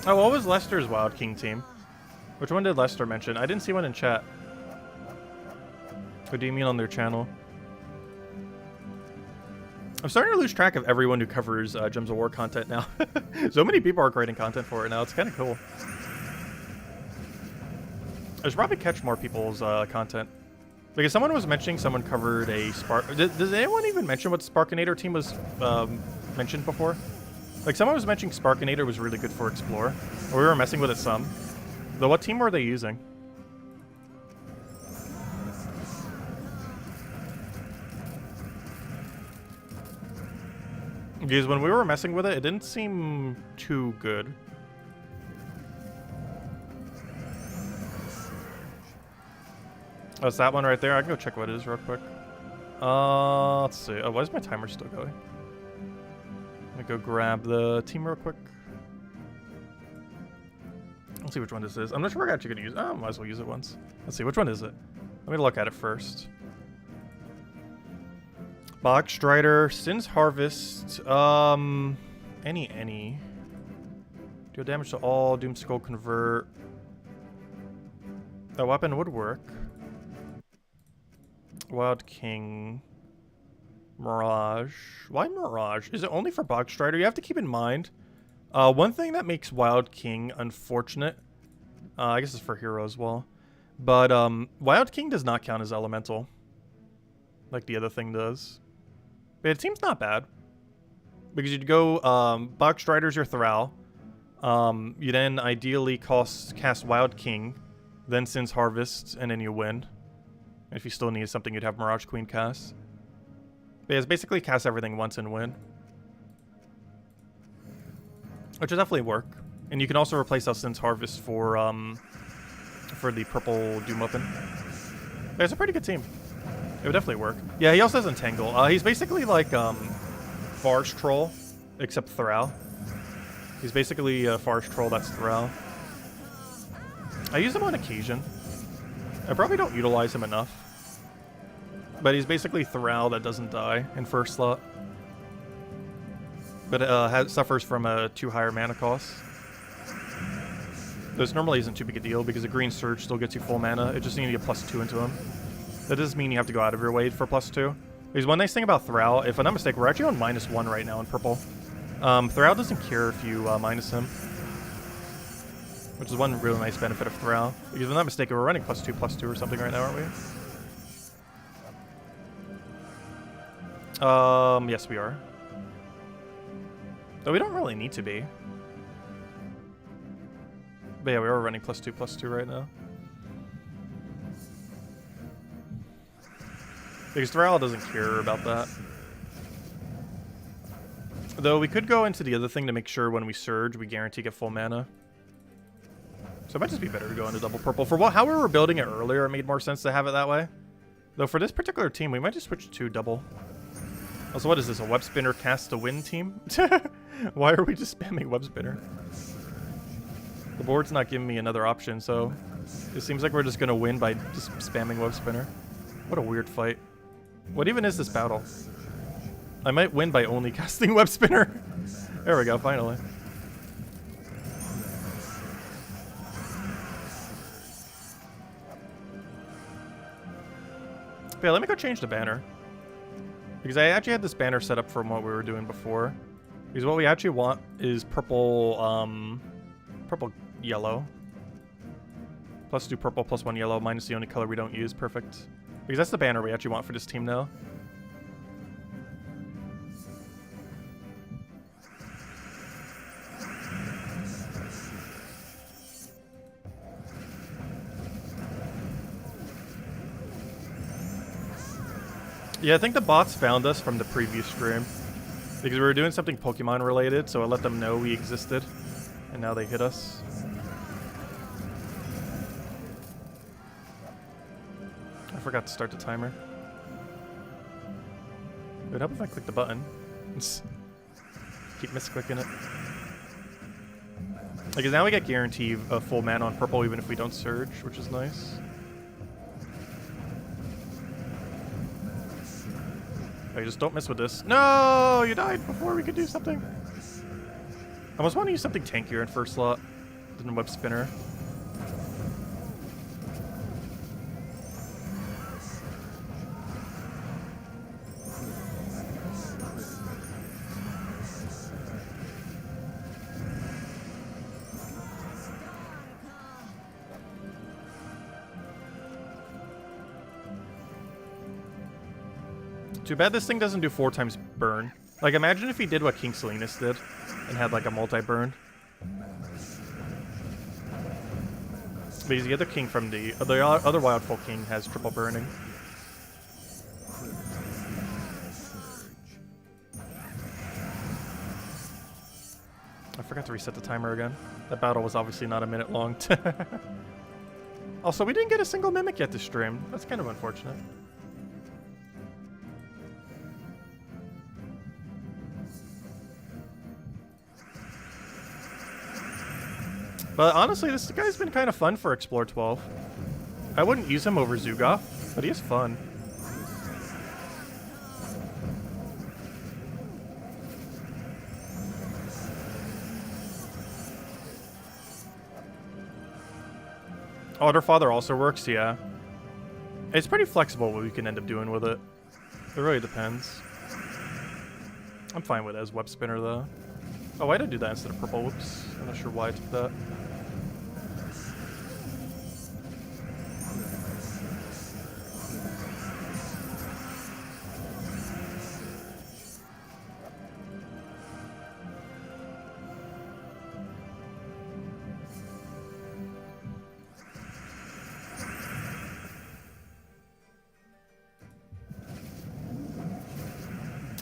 Oh, what was Lester's Wild King team? Which one did Lester mention? I didn't see one in chat. What do you mean on their channel? I'm starting to lose track of everyone who covers Gems of War content now. So many people are creating content for it now. It's kind of cool. I should probably catch more people's content. Because someone was mentioning someone covered a Spark... Does anyone even mention what the Sparkinator team was mentioned before? Like, someone was mentioning Sparkinator was really good for Explore. Or we were messing with it some. Though, what team were they using? Because when we were messing with it, it didn't seem too good. Oh, it's that one right there? I can go check what it is real quick. Let's see. Oh, why is my timer still going? Let me go grab the team real quick. Let's see which one this is. I'm not sure we're actually going to use it. Oh, might as well use it once. Let's see. Which one is it? Let me look at it first. Box Strider, Sin's Harvest, any. Deal damage to all, Doom Skull Convert. A weapon would work. Wild King. Mirage. Why Mirage? Is it only for Box Strider? You have to keep in mind, one thing that makes Wild King unfortunate, I guess it's for hero as well, but Wild King does not count as elemental, like the other thing does. But it seems not bad. Because you'd go, Box Strider's your Thrall. You then ideally cast Wild King, then Sin's Harvest, and then you win. And if you still need something, you'd have Mirage Queen cast. But yeah, it's basically cast everything once and win. Which will definitely work. And you can also replace out Sin's Harvest for the purple Doom weapon. But it's a pretty good team. It would definitely work. Yeah, he also has Entangle. He's basically like Forest Troll, except Thrall. He's basically a Forest Troll that's Thrall. I use him on occasion. I probably don't utilize him enough. But he's basically Thrall that doesn't die in first slot. But suffers from a 2 higher mana cost. This normally isn't too big a deal because a green Surge still gets you full mana. It just needs to get +2 into him. That doesn't mean you have to go out of your way for +2. There's one nice thing about Thrall. If I'm not mistaken, we're actually on -1 right now in purple. Thrall doesn't cure if you minus him. Which is one really nice benefit of Thrall. Because if I'm not mistaken, we're running +2/+2 or something right now, aren't we? Yes we are. Though we don't really need to be. But yeah, we are running +2/+2 right now. Because Thrall doesn't care about that. Though we could go into the other thing to make sure when we Surge, we guarantee get full mana. So it might just be better to go into double purple. For how we were building it earlier, it made more sense to have it that way. Though for this particular team, we might just switch to double. Also, what is this, a web spinner cast to win team? Why are we just spamming web spinner? The board's not giving me another option, so it seems like we're just gonna win by just spamming web spinner. What a weird fight. What even is this battle? I might win by only casting web spinner. There we go, finally. Yeah, let me go change the banner. Because I actually had this banner set up from what we were doing before. Because what we actually want is purple, purple yellow. +2 purple, +1 yellow, minus the only color we don't use. Perfect. Because that's the banner we actually want for this team now. Yeah, I think the bots found us from the previous stream. Because we were doing something Pokemon related, so I let them know we existed. And now they hit us. I forgot to start the timer. It would help if I click the button. Keep misclicking it. Because now we get guaranteed a full mana on purple even if we don't Surge, which is nice. Oh, just don't mess with this. No, you died before we could do something. I almost want to use something tankier in first slot than web spinner. Too bad this thing doesn't do 4 times burn. Like, imagine if he did what King Salinas did and had like a multi-burn. Because the other king from the other Wild Folk King has triple burning. I forgot to reset the timer again. That battle was obviously not a minute long. Also, we didn't get a single Mimic yet this stream. That's kind of unfortunate. But honestly, this guy's been kind of fun for Explore 12. I wouldn't use him over Zugoff, but he is fun. Otter Father also works, yeah. It's pretty flexible what we can end up doing with it. It really depends. I'm fine with it as web spinner though. Oh, why did I do that instead of purple? Whoops. I'm not sure why I took that.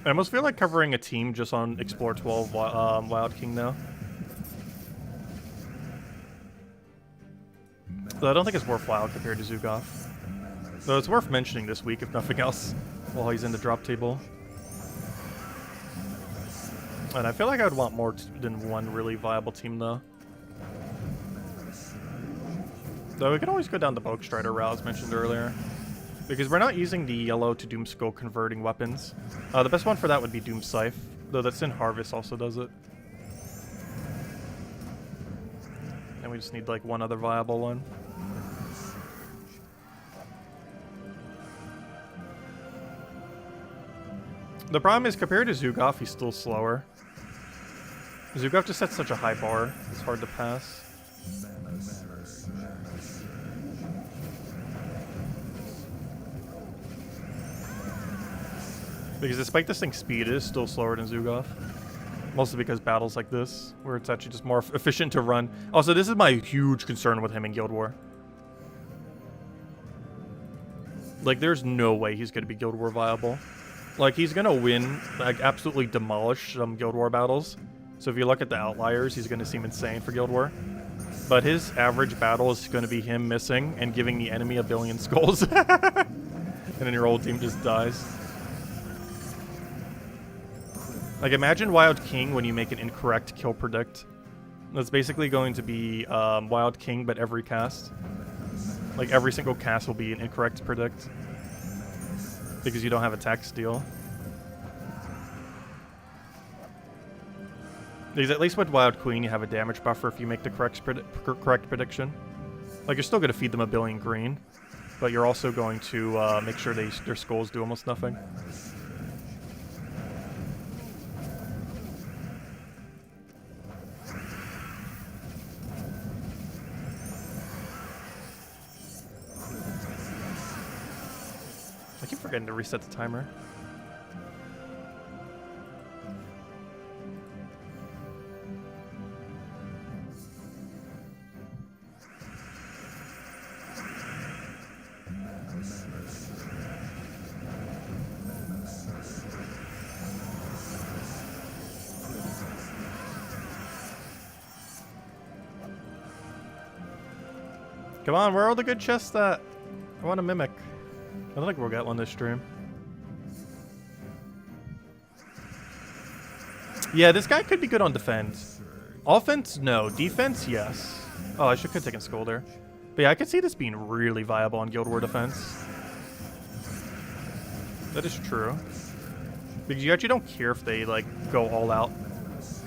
I almost feel like covering a team just on Explore 12 Wild King now. Though I don't think it's worthwhile compared to Zugoff. Though it's worth mentioning this week, if nothing else, while he's in the drop table. And I feel like I would want more than one really viable team, though. Though we could always go down the Bulk Strider route, as mentioned earlier. Because we're not using the yellow to Doom Skull converting weapons. The best one for that would be Doom Scythe, though that's in Harvest also does it. And we just need like one other viable one. The problem is, compared to Zugov, he's still slower. Zugov just sets such a high bar, it's hard to pass. Because despite this thing's speed, it is still slower than Zugov. Mostly because battles like this, where it's actually just more efficient to run. Also, this is my huge concern with him in Guild War. Like, there's no way he's going to be Guild War viable. Like, he's going to win, like, absolutely demolish some Guild War battles. So if you look at the outliers, he's going to seem insane for Guild War. But his average battle is going to be him missing and giving the enemy a billion skulls. And then your whole team just dies. Like, imagine Wild King when you make an incorrect kill predict. That's basically going to be Wild King, but every cast. Like, every single cast will be an incorrect predict. Because you don't have attack steal. Because at least with Wild Queen, you have a damage buffer if you make the correct prediction. Like, you're still going to feed them a billion green, but you're also going to make sure their skulls do almost nothing. I keep forgetting to reset the timer. Come on, where are all the good chests at? I want a Mimic. I don't think we'll get one this stream. Yeah, this guy could be good on defense. Offense, no. Defense, yes. Oh, I could have taken Skull there. But yeah, I could see this being really viable on Guild War defense. That is true. Because you actually don't care if they, like, go all out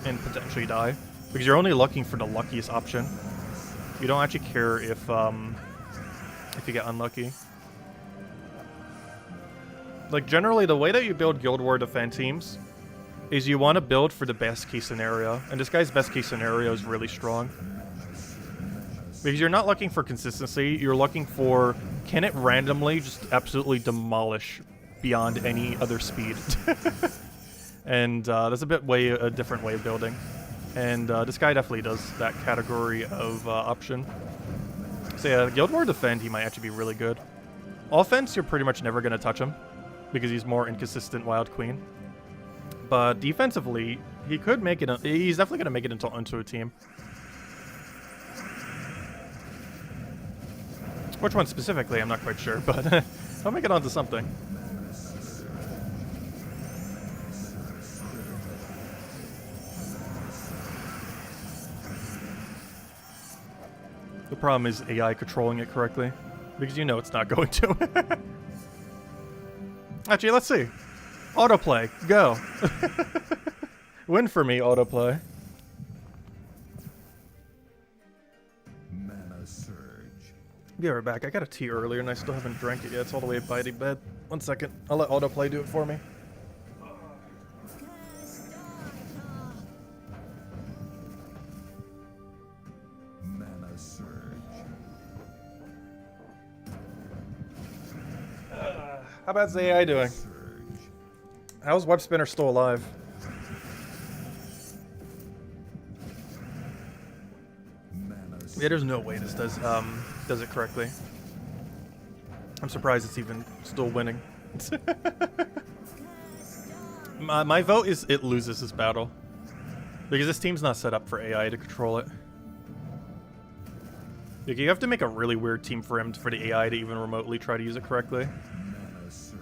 and potentially die. Because you're only looking for the luckiest option. You don't actually care if you get unlucky. Like, generally, the way that you build Guild War defense teams is you want to build for the best case scenario. And this guy's best case scenario is really strong. Because you're not looking for consistency, you're looking for, can it randomly just absolutely demolish beyond any other speed? And that's a different way of building. And this guy definitely does that category of option. So yeah, Guild War defend, he might actually be really good. Offense, you're pretty much never going to touch him, because he's more inconsistent Wild Queen. But defensively, he could make it, he's definitely going to make it into a team. Which one specifically, I'm not quite sure, but I'll make it onto something. The problem is AI controlling it correctly, because you know it's not going to. Actually, let's see. Autoplay, go. Win for me, autoplay. Mana surge. Be right back. I got a tea earlier and I still haven't drank it yet. It's all the way by the bed. 1 second. I'll let autoplay do it for me. Mana surge. How about the AI doing? Surge. How's Web Spinner still alive? Mana surge. Yeah, there's no way this does it correctly. I'm surprised it's even still winning. my vote is it loses this battle. Because this team's not set up for AI to control it. Like, you have to make a really weird team for the AI to even remotely try to use it correctly. Mana surge.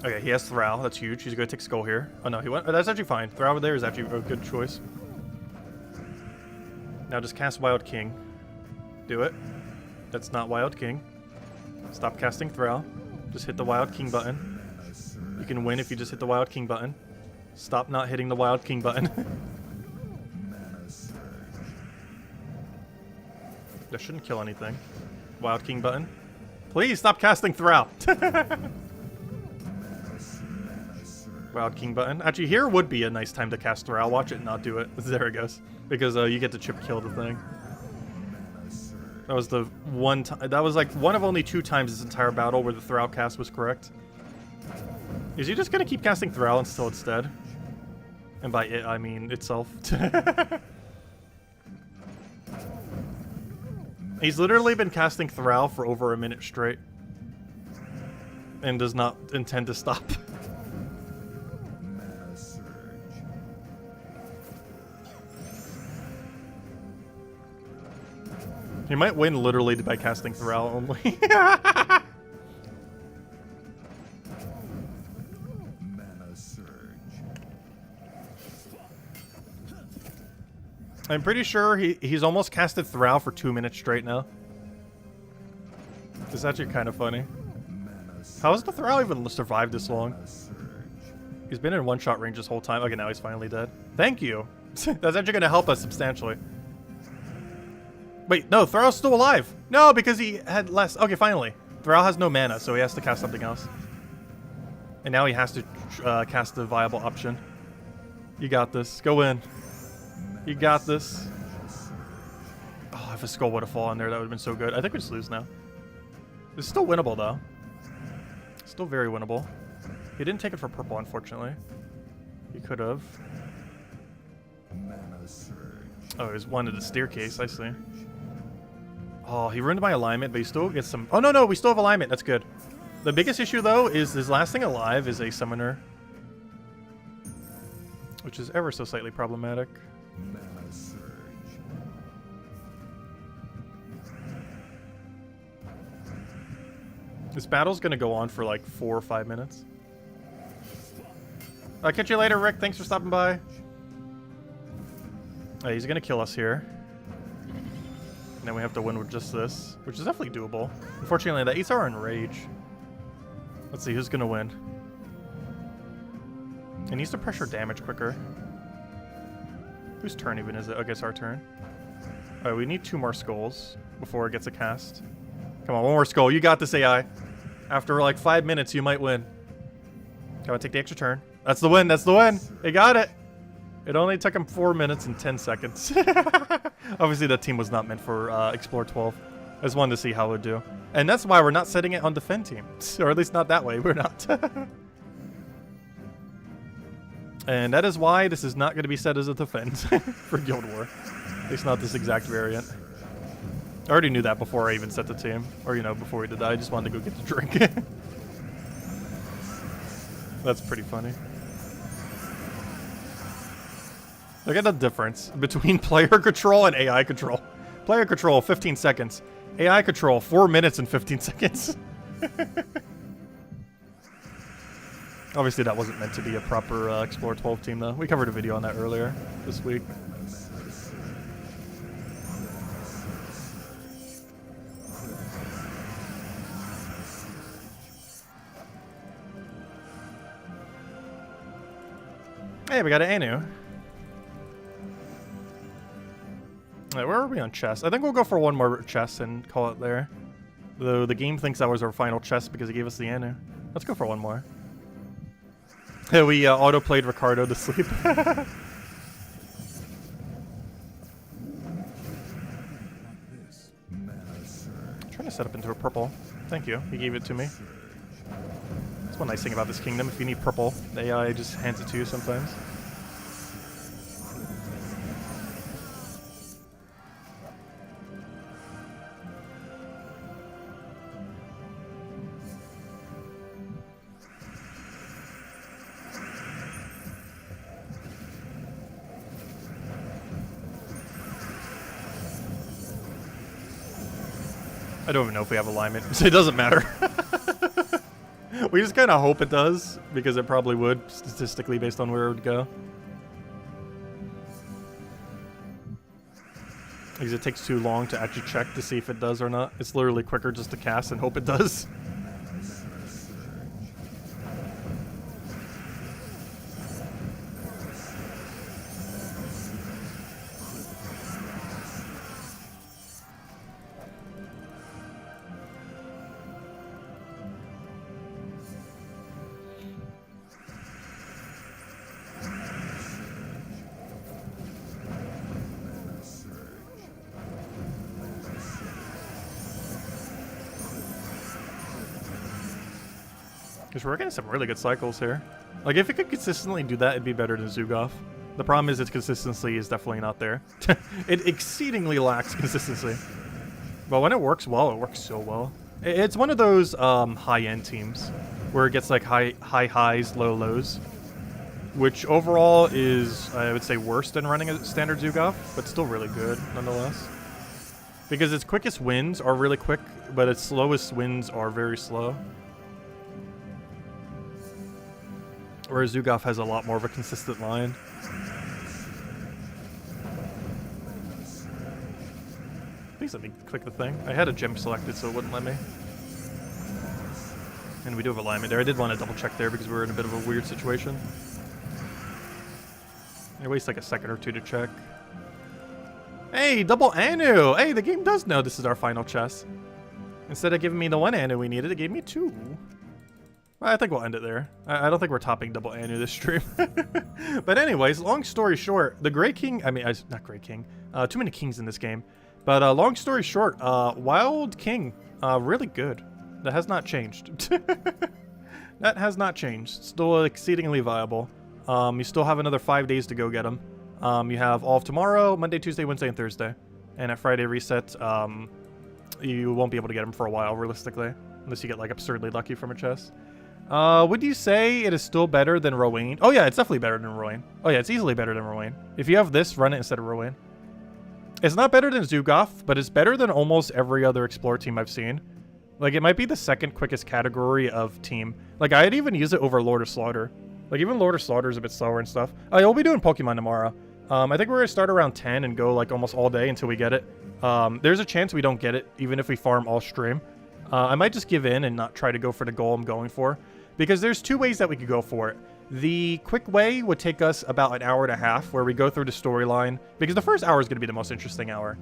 Okay, he has Thrall. That's huge. He's going to take Skull here. Oh, no, he went. Oh, that's actually fine. Thrall over there is actually a good choice. Now just cast Wild King. Do it. That's not Wild King. Stop casting Thrall. Just hit the Wild King button. You can win if you just hit the Wild King button. Stop not hitting the Wild King button. That shouldn't kill anything. Wild King button. Please stop casting Thrall. Wild King button. Actually, here would be a nice time to cast Thrall. Watch it not do it. There it goes. Because you get to chip kill the thing. That was the one time. That was like one of only 2 times this entire battle where the Thrall cast was correct. Is he just gonna keep casting Thrall until it's dead? And by it, I mean itself. He's literally been casting Thrall for over a minute straight. And does not intend to stop. He might win literally by casting Thrall only. I'm pretty sure he's almost casted Thrall for 2 minutes straight now. It's actually kind of funny. How has the Thrall even survived this long? He's been in one-shot range this whole time. Okay, now he's finally dead. Thank you. That's actually going to help us substantially. Wait, no, Thrall's still alive. No, because he had less. Okay, finally. Thrall has no mana, so he has to cast something else. And now he has to cast a viable option. You got this. Go in. You got this. Oh, if a skull would have fallen there, that would have been so good. I think we just lose now. It's still winnable, though. Still very winnable. He didn't take it for purple, unfortunately. He could have. Oh, he wanted a staircase. I see. Oh, he ruined my alignment, but he still gets some... Oh, no, no, we still have alignment. That's good. The biggest issue, though, is his last thing alive is a summoner. Which is ever so slightly problematic. This battle's gonna go on for like 4 or 5 minutes. I'll catch you later, Rick. Thanks for stopping by. He's gonna kill us here. And then we have to win with just this, which is definitely doable. Unfortunately, the 8s are in rage. Let's see who's gonna win. It needs to pressure damage quicker. Whose turn even is it? I guess our turn. Alright, we need 2 more skulls before it gets a cast. Come on, 1 more skull. You got this, AI. After like 5 minutes, you might win. Come on, take the extra turn. That's the win. That's the win. They got it. It only took him 4 minutes and 10 seconds. Obviously, that team was not meant for Explore 12. I just wanted to see how it would do. And that's why we're not setting it on defend team. Or at least not that way. We're not. And that is why this is not going to be set as a defend for Guild War. At least not this exact variant. I already knew that before I even set the team. Or, you know, before we did that. I just wanted to go get the drink. That's pretty funny. Look at the difference between player control and AI control. Player control, 15 seconds. AI control, 4 minutes and 15 seconds. Obviously, that wasn't meant to be a proper Explore 12 team, though. We covered a video on that earlier this week. Hey, we got an Anu. Right, where are we on chess? I think we'll go for 1 more chess and call it there. Though the game thinks that was our final chess because it gave us the Anu. Let's go for 1 more. Yeah, we auto-played Ricardo to sleep. I'm trying to set up into a purple. Thank you. He gave it to me. That's one nice thing about this kingdom. If you need purple, the AI just hands it to you sometimes. I don't even know if we have alignment, so it doesn't matter. We just kind of hope it does, because it probably would, statistically, based on where it would go. Because it takes too long to actually check to see if it does or not. It's literally quicker just to cast and hope it does. Because we're getting some really good cycles here. Like, if it could consistently do that, it'd be better than Zugov. The problem is its consistency is definitely not there. It exceedingly lacks consistency. But when it works well, it works so well. It's one of those high-end teams where it gets like high highs, low lows. Which overall is, I would say, worse than running a standard Zugov, but still really good nonetheless. Because its quickest wins are really quick, but its slowest wins are very slow. Whereas Zugov has a lot more of a consistent line. Please let me click the thing. I had a gem selected, so it wouldn't let me. And we do have alignment there. I did want to double check there because we were in a bit of a weird situation. I waste like a second or two to check. Hey, double Anu! Hey, the game does know this is our final chess. Instead of giving me the one Anu we needed, it gave me two. I think we'll end it there. I don't think we're topping double Anu this stream. But anyways, long story short, the Grey King, not Grey King, too many kings in this game. But long story short, Wild King, really good. That has not changed. That has not changed. Still exceedingly viable. You still have another 5 days to go get them. You have all of tomorrow, Monday, Tuesday, Wednesday, and Thursday. And at Friday reset, you won't be able to get them for a while, realistically. Unless you get like absurdly lucky from a chest. Would you say it is still better than Rowan? Oh yeah, it's definitely better than Rowan. Oh yeah, it's easily better than Rowan. If you have this, run it instead of Rowan. It's not better than Zugov, but it's better than almost every other Explorer team I've seen. Like, it might be the second quickest category of team. Like, I'd even use it over Lord of Slaughter. Like, even Lord of Slaughter is a bit slower and stuff. You'll be doing Pokemon tomorrow. I think we're going to start around 10 and go, like, almost all day until we get it. There's a chance we don't get it, even if we farm all stream. I might just give in and not try to go for the goal I'm going for. Because there's two ways that we could go for it. The quick way would take us about an hour and a half, where we go through the storyline. Because the first hour is going to be the most interesting hour.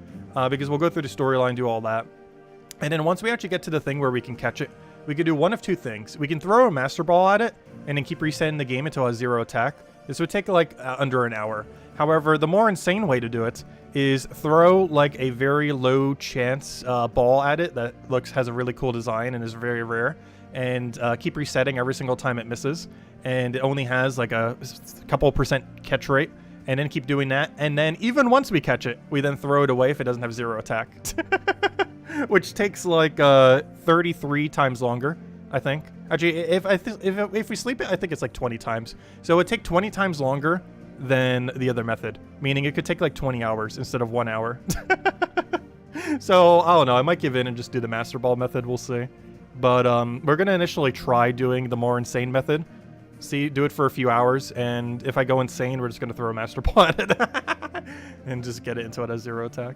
Because we'll go through the storyline, do all that. And then once we actually get to the thing where we can catch it, we could do one of two things. We can throw a Master Ball at it, and then keep resetting the game until it has 0 attack. This would take like under an hour. However, the more insane way to do it is throw like a very low chance ball at it that has a really cool design and is very rare. And keep resetting every single time it misses. And it only has like a couple % catch rate. And then keep doing that. And then even once we catch it, we then throw it away if it doesn't have 0 attack. Which takes like 33 times longer, I think. Actually, if we sleep it, I think it's like 20 times. So it would take 20 times longer than the other method. Meaning it could take like 20 hours instead of 1 hour. So, I don't know. I might give in and just do the Master Ball method. We'll see. But we're going to initially try doing the more insane method. Do it for a few hours, and if I go insane, we're just going to throw a Master Ball at it. And just get it until it has 0 attack.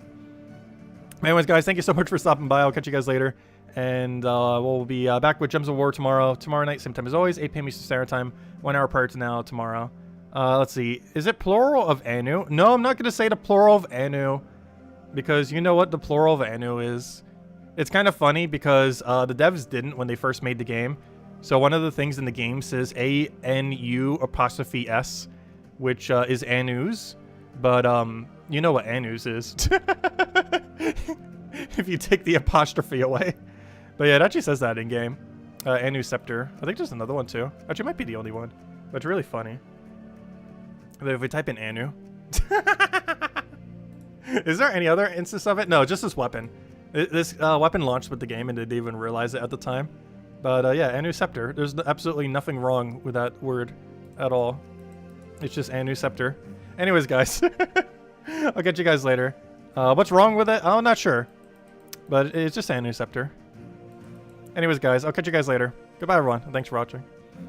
Anyways, guys, thank you so much for stopping by. I'll catch you guys later. And we'll be back with Gems of War tomorrow night, same time as always, 8 p.m. Eastern Standard Time, 1 hour prior to now tomorrow. Let's see. Is it plural of Anu? No, I'm not going to say the plural of Anu. Because you know what the plural of Anu is. It's kind of funny because the devs didn't when they first made the game. So one of the things in the game says ANU''S, which is Anus. But you know what Anus is. If you take the apostrophe away. But yeah, it actually says that in game. Anu Scepter. I think there's another one too. Actually, it might be the only one. But it's really funny. But if we type in Anu. Is there any other instance of it? No, just this weapon. This weapon launched with the game and didn't even realize it at the time. But yeah, Anu Scepter. There's absolutely nothing wrong with that word at all. It's just Anu Scepter. Anyways, guys. I'll catch you guys later. What's wrong with it? I'm not sure. But it's just Anu Scepter. Anyways, guys, I'll catch you guys later. Goodbye, everyone. Thanks for watching.